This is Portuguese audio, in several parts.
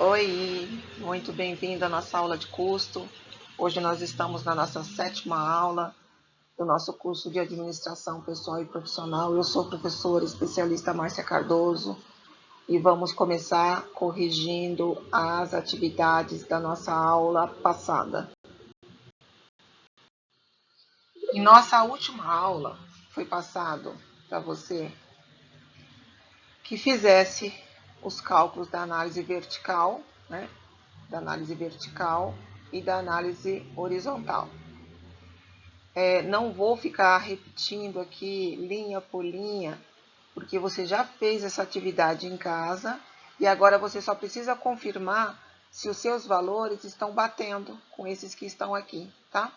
Oi, muito bem-vindo à nossa aula de custo. Hoje nós estamos na nossa 7ª aula do nosso curso de Administração Pessoal e Profissional. Eu sou professora especialista Márcia Cardoso e vamos começar corrigindo as atividades da nossa aula passada. Em nossa última aula foi passado para você que fizesse os cálculos da análise vertical, né? Da análise vertical e da análise horizontal. Não vou ficar repetindo aqui linha por linha, porque você já fez essa atividade em casa e agora você só precisa confirmar se os seus valores estão batendo com esses que estão aqui, tá?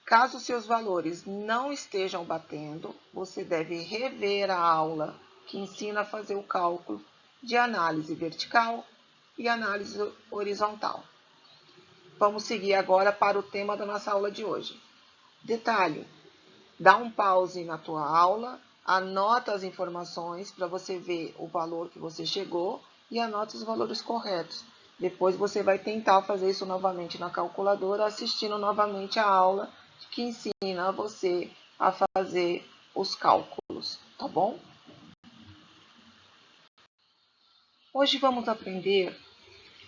Caso os seus valores não estejam batendo, você deve rever a aula que ensina a fazer o cálculo de análise vertical e análise horizontal. Vamos seguir agora para o tema da nossa aula de hoje. Detalhe, dá um pause na tua aula, anota as informações para você ver o valor que você chegou e anota os valores corretos. Depois você vai tentar fazer isso novamente na calculadora, assistindo novamente a aula que ensina você a fazer os cálculos, tá bom? Hoje vamos aprender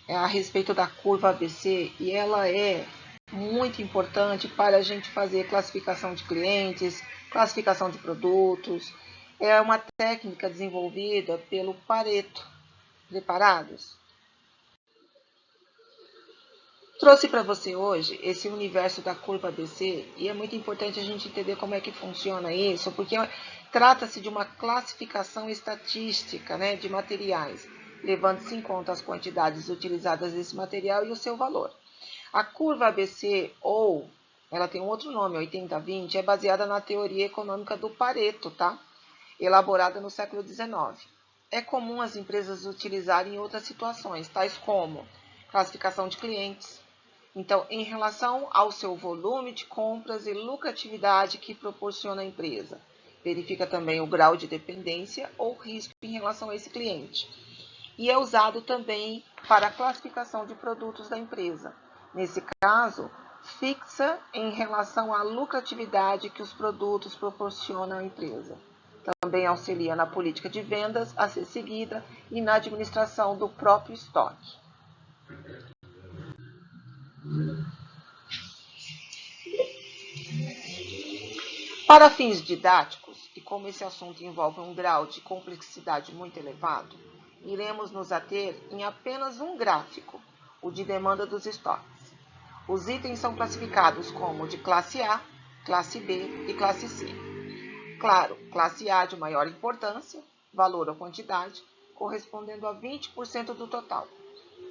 a respeito da curva ABC e ela é muito importante para a gente fazer classificação de clientes, classificação de produtos. É uma técnica desenvolvida pelo Pareto. Preparados? Trouxe para você hoje esse universo da curva ABC e é muito importante a gente entender como é que funciona isso, porque trata-se de uma classificação estatística, né, de materiais, levando-se em conta as quantidades utilizadas desse material e o seu valor. A curva ABC, ou ela tem um outro nome, 80-20, é baseada na teoria econômica do Pareto, tá? Elaborada no século XIX. É comum as empresas utilizarem em outras situações, tais como classificação de clientes. Então, em relação ao seu volume de compras e lucratividade que proporciona a empresa. Verifica também o grau de dependência ou risco em relação a esse cliente. E é usado também para a classificação de produtos da empresa. Nesse caso, fixa em relação à lucratividade que os produtos proporcionam à empresa. Também auxilia na política de vendas a ser seguida e na administração do próprio estoque. Para fins didáticos, e como esse assunto envolve um grau de complexidade muito elevado, iremos nos ater em apenas um gráfico, o de demanda dos estoques. Os itens são classificados como de classe A, classe B e classe C. Claro, classe A de maior importância, valor ou quantidade, correspondendo a 20% do total.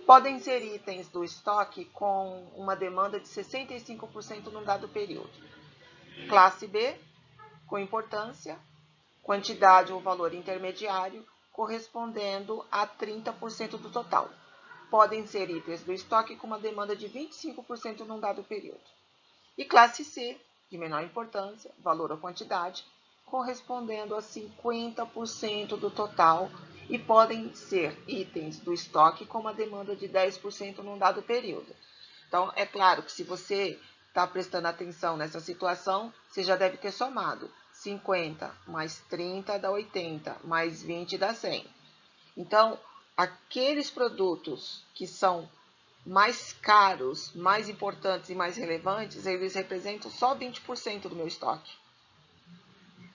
Podem ser itens do estoque com uma demanda de 65% num dado período. Classe B, com importância, quantidade ou valor intermediário, correspondendo a 30% do total. Podem ser itens do estoque com uma demanda de 25% num dado período. E classe C, de menor importância, valor ou quantidade, correspondendo a 50% do total e podem ser itens do estoque com uma demanda de 10% num dado período. Então, é claro que se você está prestando atenção nessa situação, você já deve ter somado 50 mais 30 dá 80, mais 20 dá 100. Então, aqueles produtos que são mais caros, mais importantes e mais relevantes, eles representam só 20% do meu estoque.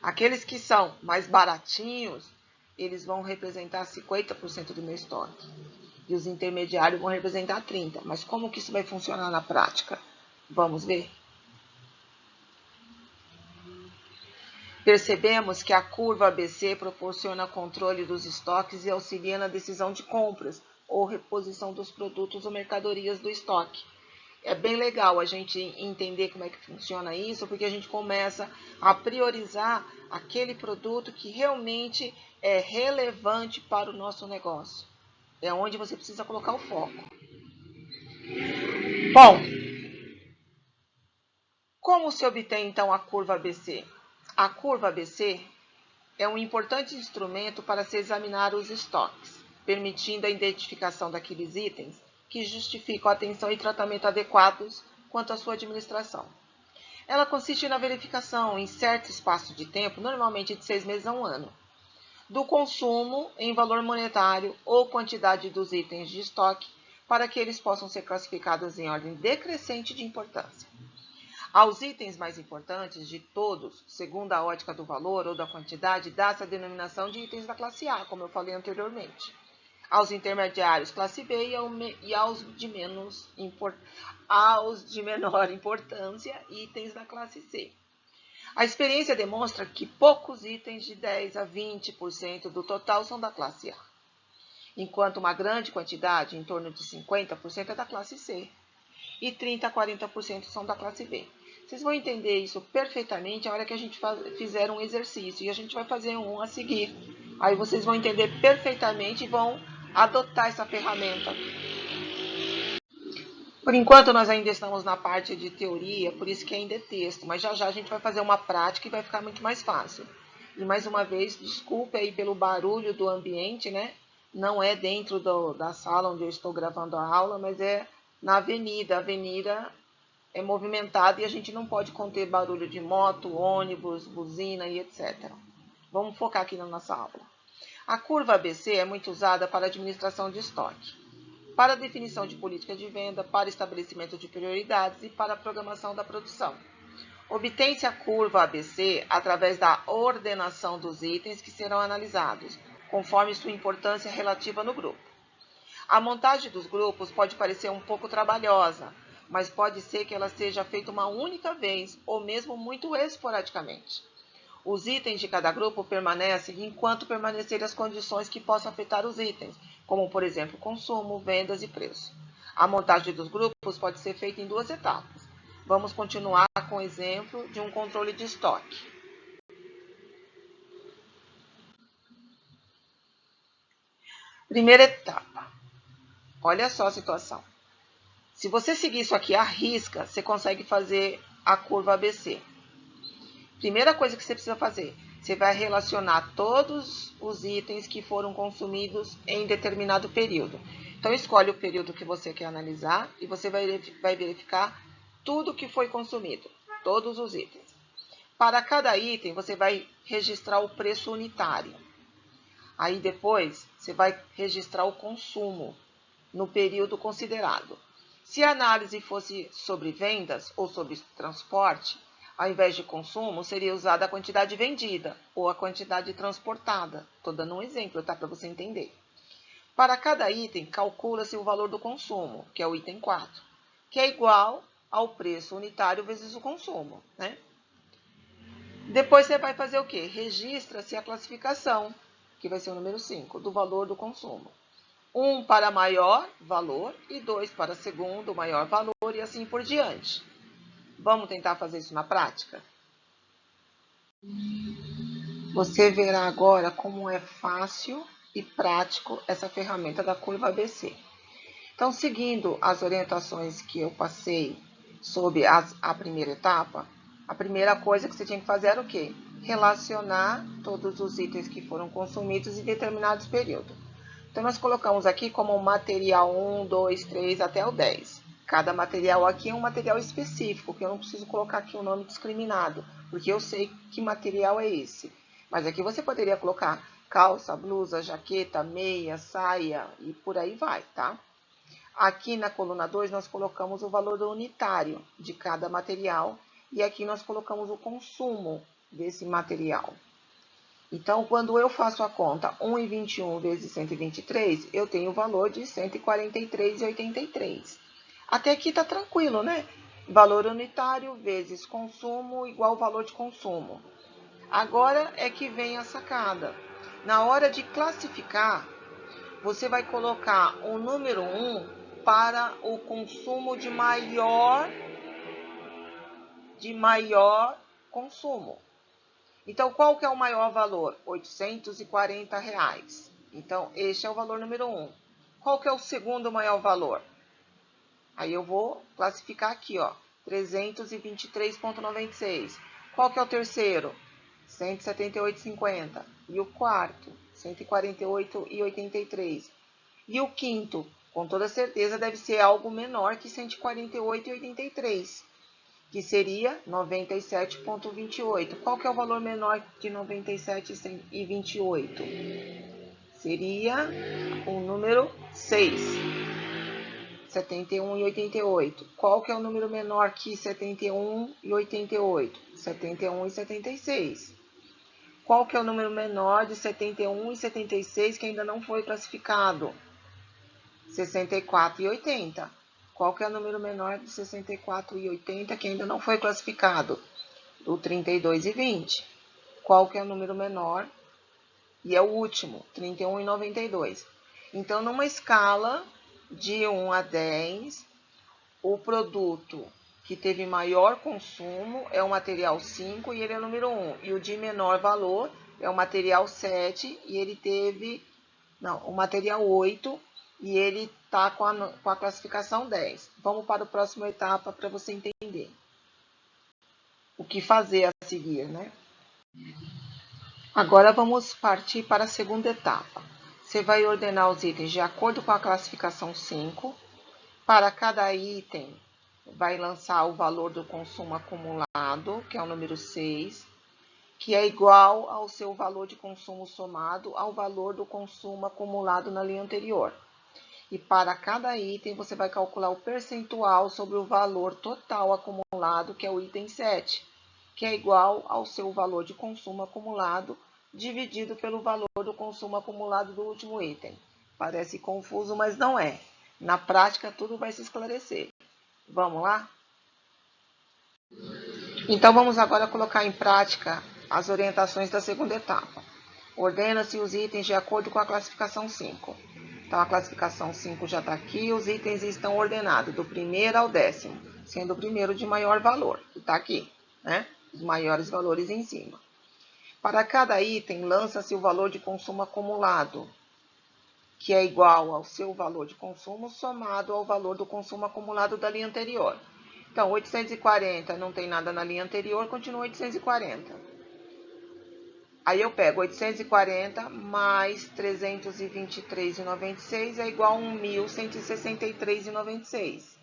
Aqueles que são mais baratinhos, eles vão representar 50% do meu estoque. E os intermediários vão representar 30%. Mas como que isso vai funcionar na prática? Vamos ver? Percebemos que a curva ABC proporciona controle dos estoques e auxilia na decisão de compras ou reposição dos produtos ou mercadorias do estoque. É bem legal a gente entender como é que funciona isso, porque a gente começa a priorizar aquele produto que realmente é relevante para o nosso negócio. É onde você precisa colocar o foco. Bom, como se obtém então a curva ABC? A curva ABC é um importante instrumento para se examinar os estoques. permitindo a identificação daqueles itens que justificam a atenção e tratamento adequados quanto à sua administração. Ela consiste na verificação, em certo espaço de tempo, normalmente de 6 meses a 1 ano, do consumo em valor monetário ou quantidade dos itens de estoque para que eles possam ser classificados em ordem decrescente de importância. Aos itens mais importantes de todos, segundo a ótica do valor ou da quantidade, dá-se a denominação de itens da classe A, como eu falei anteriormente. Aos intermediários, classe B, e aos de menor importância, itens da classe C. A experiência demonstra que poucos itens de 10 a 20% do total são da classe A, enquanto uma grande quantidade, em torno de 50%, é da classe C, e 30 a 40% são da classe B. Vocês vão entender isso perfeitamente na hora que a gente fizer um exercício, e a gente vai fazer um a seguir. Aí vocês vão entender perfeitamente e vão adotar essa ferramenta. Por enquanto, nós ainda estamos na parte de teoria, por isso que ainda é texto, mas já já a gente vai fazer uma prática e vai ficar muito mais fácil. E mais uma vez, desculpe aí pelo barulho do ambiente, né? Não é dentro da sala onde eu estou gravando a aula, mas é na avenida. A avenida é movimentada e a gente não pode conter barulho de moto, ônibus, buzina e etc. Vamos focar aqui na nossa aula. A curva ABC é muito usada para a administração de estoque, para a definição de política de venda, para estabelecimento de prioridades e para a programação da produção. Obtém-se a curva ABC através da ordenação dos itens que serão analisados, conforme sua importância relativa no grupo. A montagem dos grupos pode parecer um pouco trabalhosa, mas pode ser que ela seja feita uma única vez ou mesmo muito esporadicamente. Os itens de cada grupo permanecem enquanto permanecerem as condições que possam afetar os itens, como, por exemplo, consumo, vendas e preço. A montagem dos grupos pode ser feita em 2 etapas. Vamos continuar com o exemplo de um controle de estoque. Primeira etapa. Olha só a situação. Se você seguir isso aqui à risca, você consegue fazer a curva ABC. Primeira coisa que você precisa fazer, você vai relacionar todos os itens que foram consumidos em determinado período. Então, escolhe o período que você quer analisar e você vai verificar tudo que foi consumido, todos os itens. Para cada item, você vai registrar o preço unitário. Aí, depois, você vai registrar o consumo no período considerado. Se a análise fosse sobre vendas ou sobre transporte, ao invés de consumo, seria usada a quantidade vendida ou a quantidade transportada. Estou dando um exemplo, tá? Para você entender. Para cada item, calcula-se o valor do consumo, que é o item 4, que é igual ao preço unitário vezes o consumo, né? Depois você vai fazer o quê? Registra-se a classificação, que vai ser o número 5, do valor do consumo. 1 para maior valor e 2 para segundo maior valor e assim por diante. Vamos tentar fazer isso na prática? Você verá agora como é fácil e prático essa ferramenta da curva ABC. Então, seguindo as orientações que eu passei sobre a primeira etapa, a primeira coisa que você tinha que fazer era o quê? Relacionar todos os itens que foram consumidos em determinados períodos. Então, nós colocamos aqui como material 1, 2, 3 até o 10. Cada material aqui é um material específico, que eu não preciso colocar aqui um nome discriminado, porque eu sei que material é esse. Mas aqui você poderia colocar calça, blusa, jaqueta, meia, saia e por aí vai, tá? Aqui na coluna 2 nós colocamos o valor unitário de cada material e aqui nós colocamos o consumo desse material. Então, quando eu faço a conta 1,21 vezes 123, eu tenho o valor de 143,83. Até aqui está tranquilo, né? Valor unitário vezes consumo igual valor de consumo. Agora é que vem a sacada. Na hora de classificar, você vai colocar o número 1 para o consumo de maior consumo. Então, qual que é o maior valor? R$ 840. Então, este é o valor número 1. Qual que é o segundo maior valor? Aí eu vou classificar aqui, ó, 323,96. Qual que é o terceiro? 178,50. E o quarto? 148,83. E o quinto, com toda certeza, deve ser algo menor que 148,83, que seria 97,28. Qual que é o valor menor de 97,28? Seria o número 6, 71,88. Qual que é o número menor que 71,88? 71,76. Qual que é o número menor de 71,76 que ainda não foi classificado? 64,80. Qual que é o número menor de 64,80 que ainda não foi classificado? O 32,20. Qual que é o número menor? E é o último, 31,92. Então, numa escala de 1 a 10, o produto que teve maior consumo é o material 5 e ele é o número 1. E o de menor valor é o material 7 e ele teve... Não, o material 8 e ele está com a classificação 10. Vamos para a próxima etapa para você entender o que fazer a seguir, né? Agora vamos partir para a segunda etapa. Você vai ordenar os itens de acordo com a classificação 5. Para cada item, vai lançar o valor do consumo acumulado, que é o número 6, que é igual ao seu valor de consumo somado ao valor do consumo acumulado na linha anterior. E para cada item, você vai calcular o percentual sobre o valor total acumulado, que é o item 7, que é igual ao seu valor de consumo acumulado dividido pelo valor do consumo acumulado do último item. Parece confuso, mas não é. Na prática, tudo vai se esclarecer. Vamos lá? Então, vamos agora colocar em prática as orientações da segunda etapa. Ordena-se os itens de acordo com a classificação 5. Então, a classificação 5 já está aqui, os itens estão ordenados do primeiro ao 10º, sendo o primeiro de maior valor, que está aqui, né? Os maiores valores em cima. Para cada item, lança-se o valor de consumo acumulado, que é igual ao seu valor de consumo somado ao valor do consumo acumulado da linha anterior. Então, 840 não tem nada na linha anterior, continua 840. Aí eu pego 840 mais 323,96 é igual a 1.163,96.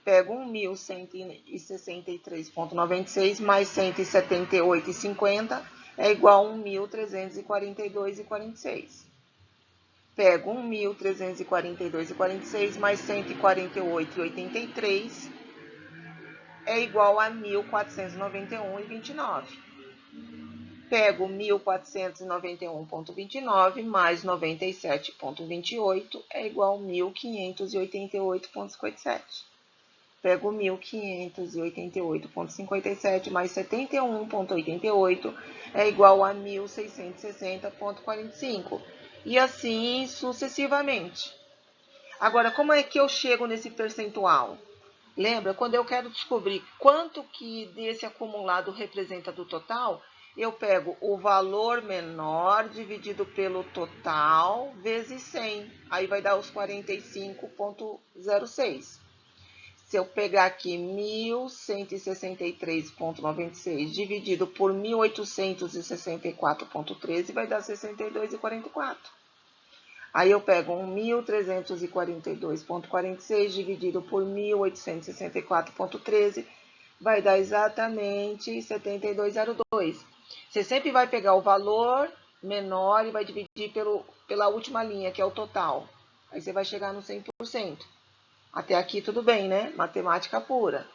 Pego 1.163,96 mais 178,50 é igual a 1.342,46. Pego 1.342,46 mais 148,83 é igual a 1.491,29. Pego 1.491,29 mais 97,28 é igual a 1.588,57. Pego 1.588,57 mais 71,88 é igual a 1.660,45. E assim sucessivamente. Agora, como é que eu chego nesse percentual? Lembra, quando eu quero descobrir quanto que desse acumulado representa do total, eu pego o valor menor dividido pelo total vezes 100. Aí vai dar os 45,06. Se eu pegar aqui 1.163,96 dividido por 1.864,13, vai dar 62,44. Aí eu pego 1.342,46 dividido por 1.864,13, vai dar exatamente 72,02. Você sempre vai pegar o valor menor e vai dividir pela última linha, que é o total. Aí você vai chegar no 100%. Até aqui tudo bem, né? Matemática pura.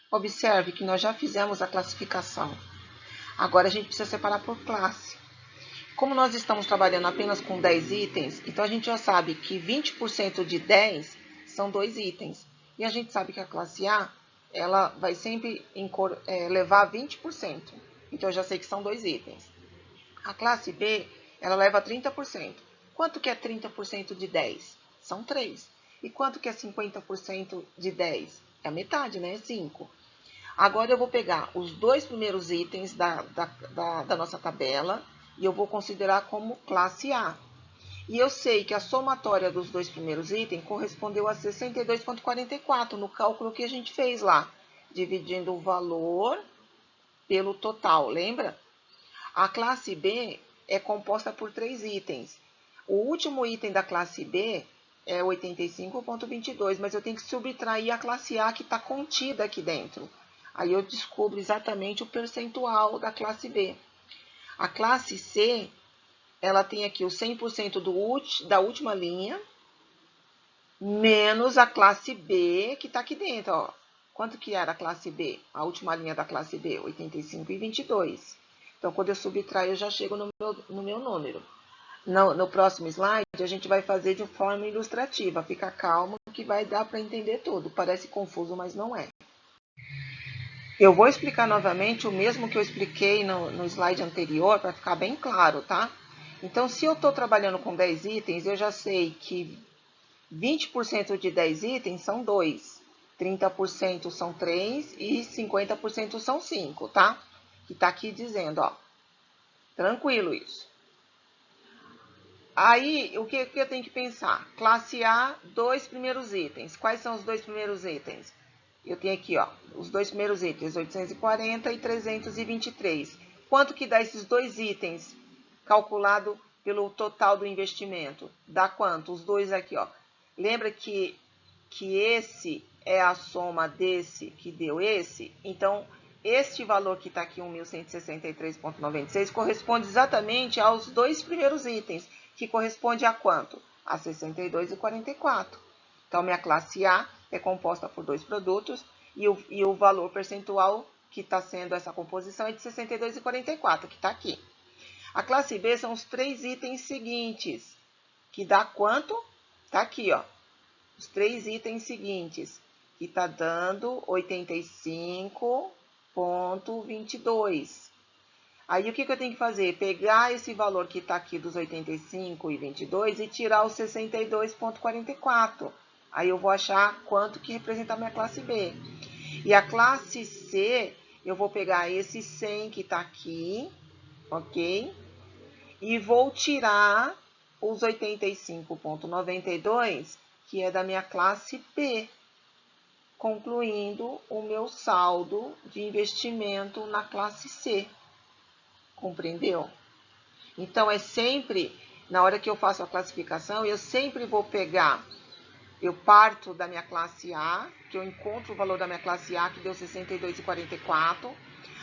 Observe que nós já fizemos a classificação. Agora a gente precisa separar por classe. Como nós estamos trabalhando apenas com 10 itens, então a gente já sabe que 20% de 10 são 2 itens. E a gente sabe que a classe A, ela vai sempre levar 20%. Então eu já sei que são 2 itens. A classe B, ela leva 30%. Quanto que é 30% de 10? São 3. E quanto que é 50% de 10? É a metade, né? É 5. Agora eu vou pegar os 2 primeiros itens da nossa tabela e eu vou considerar como classe A. E eu sei que a somatória dos 2 primeiros itens correspondeu a 62,44 no cálculo que a gente fez lá, dividindo o valor pelo total, lembra? A classe B, é composta por 3 itens. O último item da classe B é 85,22, mas eu tenho que subtrair a classe A que está contida aqui dentro. Aí eu descubro exatamente o percentual da classe B. A classe C, ela tem aqui o 100% da última linha, menos a classe B que está aqui dentro, ó. Quanto que era a classe B? A última linha da classe B, 85,22. Então, quando eu subtrair, eu já chego no meu número. No próximo slide, a gente vai fazer de forma ilustrativa. Fica calmo que vai dar para entender tudo. Parece confuso, mas não é. Eu vou explicar novamente o mesmo que eu expliquei no slide anterior, para ficar bem claro, tá? Então, se eu estou trabalhando com 10 itens, eu já sei que 20% de 10 itens são 2, 30% são 3 e 50% são 5, tá? Que tá aqui dizendo, ó. Tranquilo isso. Aí, o que eu tenho que pensar? Classe A, 2 primeiros itens. Quais são os 2 primeiros itens? Eu tenho aqui, ó, os 2 primeiros itens, 840 e 323. Quanto que dá esses 2 itens calculado pelo total do investimento? Dá quanto? Os 2 aqui, ó. Lembra que esse é a soma desse que deu esse? Então, este valor que está aqui, 1.163,96, corresponde exatamente aos 2 primeiros itens, que corresponde a quanto? A 62,44. Então, minha classe A é composta por 2 produtos e o valor percentual que está sendo essa composição é de 62,44, que está aqui. A classe B são os 3 itens seguintes, que dá quanto? Está aqui, ó. Os 3 itens seguintes, que está dando 85,22. Aí, o que eu tenho que fazer? Pegar esse valor que está aqui dos 85,22 e tirar os 62,44. Aí, eu vou achar quanto que representa a minha classe B. E a classe C, eu vou pegar esse 100 que está aqui, ok? E vou tirar os 85,92, que é da minha classe B, concluindo o meu saldo de investimento na classe C. Compreendeu? Então, é sempre, na hora que eu faço a classificação, eu sempre vou pegar, eu parto da minha classe A, que eu encontro o valor da minha classe A, que deu 62,44.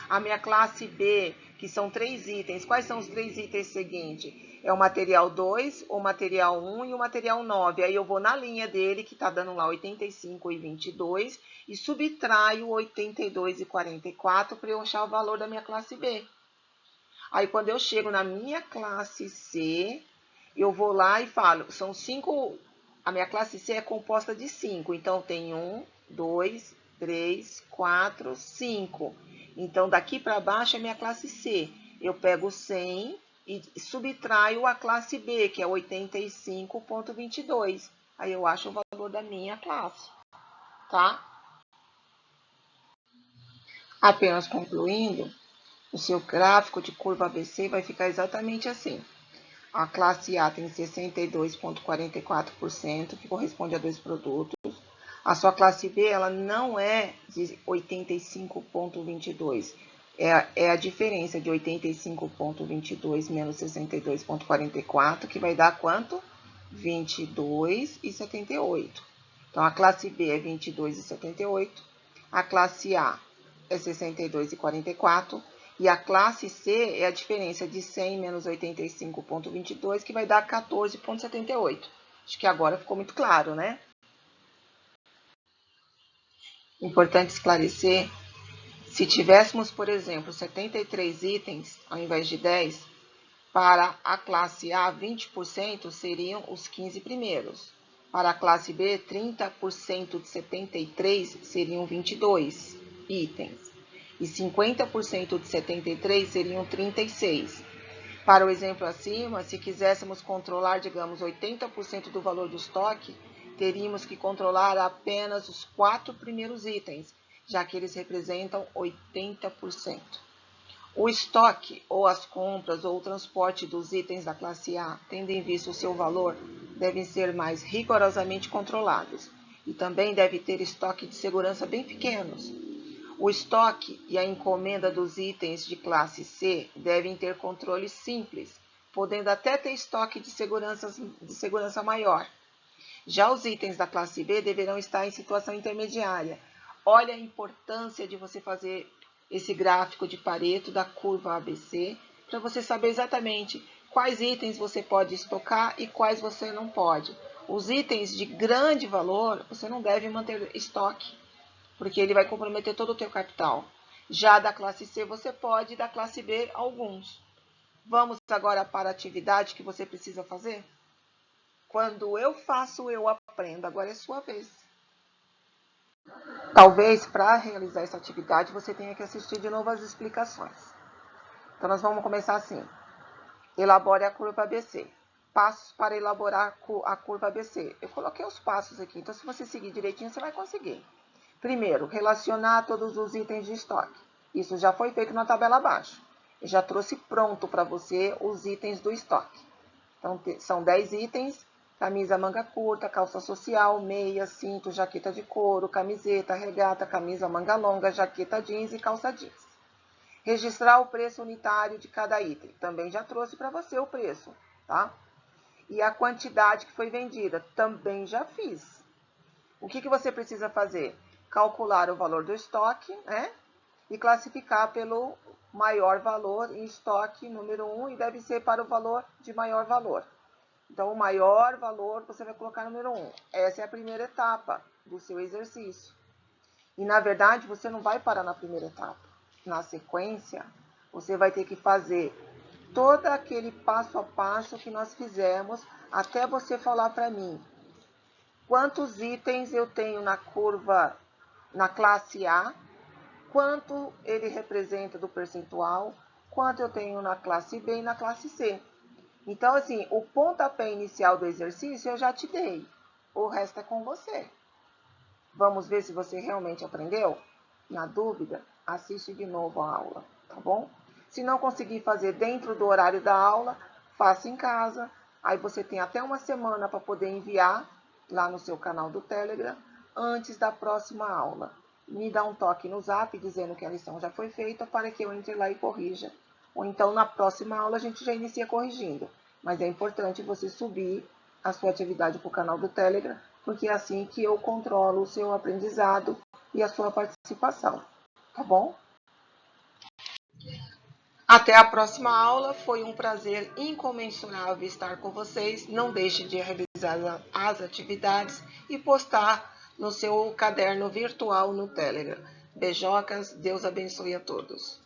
A minha classe B, que são 3 itens. Quais são os 3 itens seguintes? É o material 2, o material 1 e o material 9. Aí eu vou na linha dele, que está dando lá 85,22, e subtraio 82,44 para eu achar o valor da minha classe B. Aí, quando eu chego na minha classe C, eu vou lá e falo, são 5, a minha classe C é composta de 5, então tem 1, 2, 3, 4, 5. Então, daqui para baixo é minha classe C. Eu pego 100 e subtraio a classe B, que é 85,22. Aí eu acho o valor da minha classe, tá? Apenas concluindo, o seu gráfico de curva ABC vai ficar exatamente assim. A classe A tem 62,44%, que corresponde a 2 produtos. A sua classe B, ela não é de 85,22. É a diferença de 85,22 menos 62,44, que vai dar quanto? 22,78. Então, a classe B é 22,78. A classe A é 62,44. E a classe C é a diferença de 100 menos 85,22, que vai dar 14,78. Acho que agora ficou muito claro, né? Importante esclarecer, se tivéssemos, por exemplo, 73 itens ao invés de 10, para a classe A, 20% seriam os 15 primeiros. Para a classe B, 30% de 73 seriam 22 itens. E 50% de 73 seriam 36. Para o exemplo acima, se quiséssemos controlar, digamos, 80% do valor do estoque, teríamos que controlar apenas os 4 primeiros itens, já que eles representam 80%. O estoque, ou as compras, ou o transporte dos itens da classe A, tendo em vista o seu valor, devem ser mais rigorosamente controlados. E também deve ter estoque de segurança bem pequenos. O estoque e a encomenda dos itens de classe C devem ter controles simples, podendo até ter estoque de segurança maior. Já os itens da classe B deverão estar em situação intermediária. Olha a importância de você fazer esse gráfico de Pareto da curva ABC, para você saber exatamente quais itens você pode estocar e quais você não pode. Os itens de grande valor, você não deve manter estoque, porque ele vai comprometer todo o teu capital. Já da classe C você pode, da classe B alguns. Vamos agora para a atividade que você precisa fazer? Quando eu faço, eu aprendo. Agora é sua vez. Talvez, para realizar essa atividade, você tenha que assistir de novo as explicações. Então, nós vamos começar assim. Elabore a curva ABC. Passos para elaborar a curva ABC. Eu coloquei os passos aqui, então se você seguir direitinho, você vai conseguir. Primeiro, relacionar todos os itens de estoque. Isso já foi feito na tabela abaixo. Eu já trouxe pronto para você os itens do estoque. Então, são 10 itens: camisa manga curta, calça social, meia, cinto, jaqueta de couro, camiseta, regata, camisa manga longa, jaqueta jeans e calça jeans. Registrar o preço unitário de cada item. Também já trouxe para você o preço, tá? E a quantidade que foi vendida. Também já fiz. O que você precisa fazer? Calcular o valor do estoque, né? E classificar pelo maior valor em estoque número 1 e deve ser para o valor de maior valor. Então, o maior valor você vai colocar número 1. Essa é a primeira etapa do seu exercício. E, na verdade, você não vai parar na primeira etapa. Na sequência, você vai ter que fazer todo aquele passo a passo que nós fizemos até você falar para mim quantos itens eu tenho na curva, na classe A, quanto ele representa do percentual, quanto eu tenho na classe B e na classe C. Então, assim, o pontapé inicial do exercício eu já te dei. O resto é com você. Vamos ver se você realmente aprendeu? Na dúvida, assiste de novo a aula, tá bom? Se não conseguir fazer dentro do horário da aula, faça em casa. Aí você tem até uma semana para poder enviar lá no seu canal do Telegram antes da próxima aula. Me dá um toque no zap dizendo que a lição já foi feita para que eu entre lá e corrija. Ou então, na próxima aula, a gente já inicia corrigindo. Mas é importante você subir a sua atividade para o canal do Telegram, porque é assim que eu controlo o seu aprendizado e a sua participação. Tá bom? Até a próxima aula. Foi um prazer incomensurável estar com vocês. Não deixe de realizar as atividades e postar no seu caderno virtual no Telegram. Beijocas, Deus abençoe a todos.